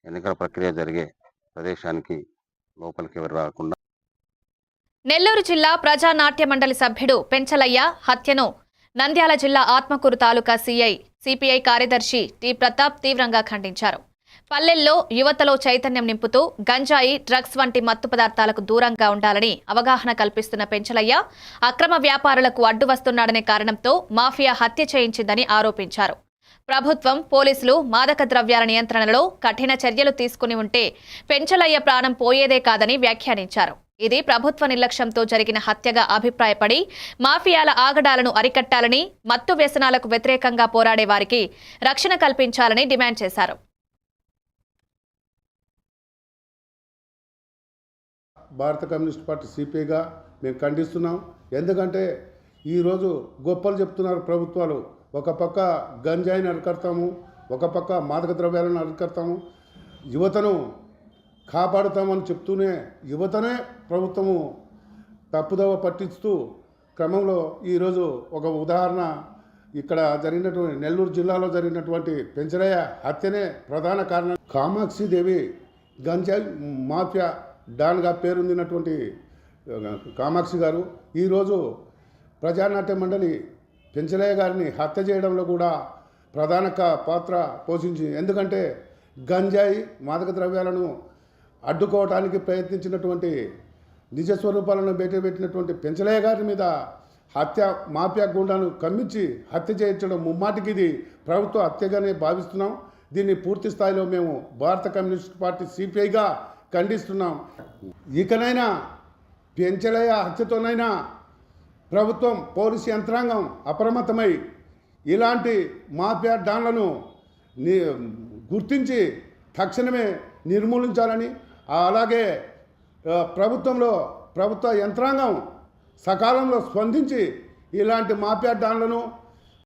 ఎన్నికల ప్రక్రియ జరిగే ప్రదేశానికి లోపలికి ఎవరు రాకుండా. నెల్లూరు జిల్లా ప్రజా నాట్య మండలి సభ్యుడు పెంచలయ్య హత్యను నంద్యాల జిల్లా ఆత్మకూరు తాలూకా సిపిఐ కార్యదర్శి టి ప్రతాప్ తీవ్రంగా ఖండించారు. పల్లెల్లో యువతలో చైతన్యం నింపుతూ గంజాయి, డ్రగ్స్ వంటి మత్తు పదార్థాలకు దూరంగా ఉండాలని అవగాహన కల్పిస్తున్న పెంచలయ్య అక్రమ వ్యాపారులకు అడ్డు వస్తున్నాడనే కారణంతో మాఫియా హత్య చేయించిందని ఆరోపించారు. ప్రభుత్వం, పోలీసులు మాదక ద్రవ్యాల నియంత్రణలో కఠిన చర్యలు తీసుకుని ఉంటే పెంచలయ్య ప్రాణం పోయేదే కాదని వ్యాఖ్యానించారు. ఇది ప్రభుత్వ నిర్లక్ష్యంతో జరిగిన హత్యగా అభిప్రాయపడి మాఫియాల ఆగడాలను అరికట్టాలని, మత్తు వ్యసనాలకు వ్యతిరేకంగా పోరాడే వారికి రక్షణ కల్పించాలని డిమాండ్ చేశారు. భారత కమ్యూనిస్ట్ పార్టీ సిపిఐగా మేము ఖండిస్తున్నాం. ఎందుకంటే ఈరోజు గొప్పలు చెప్తున్నారు ప్రభుత్వాలు. ఒక పక్క గంజాయిని అరికడతాము, ఒక పక్క మాదక ద్రవ్యాలను అరికడతాము, యువతను కాపాడుతామని చెప్తూనే యువతనే ప్రభుత్వము తప్పుదోవ పట్టిస్తూ క్రమంలో ఈరోజు ఒక ఉదాహరణ ఇక్కడ జరిగినటువంటి నెల్లూరు జిల్లాలో జరిగినటువంటి పెంచలయ్య హత్యనే ప్రధాన కారణం. కామాక్షిదేవి గంజాయి మాఫియా డాన్గా పేరొందినటువంటి కామాక్షి గారు ఈరోజు ప్రజానాట్య మండలి పెంచలయ్య గారిని హత్య చేయడంలో కూడా ప్రధాన పాత్ర పోషించింది. ఎందుకంటే గంజాయి, మాదక ద్రవ్యాలను అడ్డుకోవడానికి ప్రయత్నించినటువంటి నిజస్వరూపాలను బయటపెట్టినటువంటి పెంచలయ్య గారి మీద హత్య మాఫియా గుండాను కమ్మించి హత్య చేయించడం ముమ్మాటికి ఇది ప్రభుత్వ హత్యగానే భావిస్తున్నాం. దీన్ని పూర్తి స్థాయిలో మేము భారత కమ్యూనిస్ట్ పార్టీ సిపిఐగా ఖండిస్తున్నాం. ఇకనైనా పెంచలయ్య హత్యతోనైనా ప్రభుత్వం, పోలీసు యంత్రాంగం అప్రమత్తమై ఇలాంటి మాఫియా డాన్లను గుర్తించి తక్షణమే నిర్మూలించాలని, అలాగే ప్రభుత్వ యంత్రాంగం సకాలంలో స్పందించి ఇలాంటి మాఫియా డాన్లను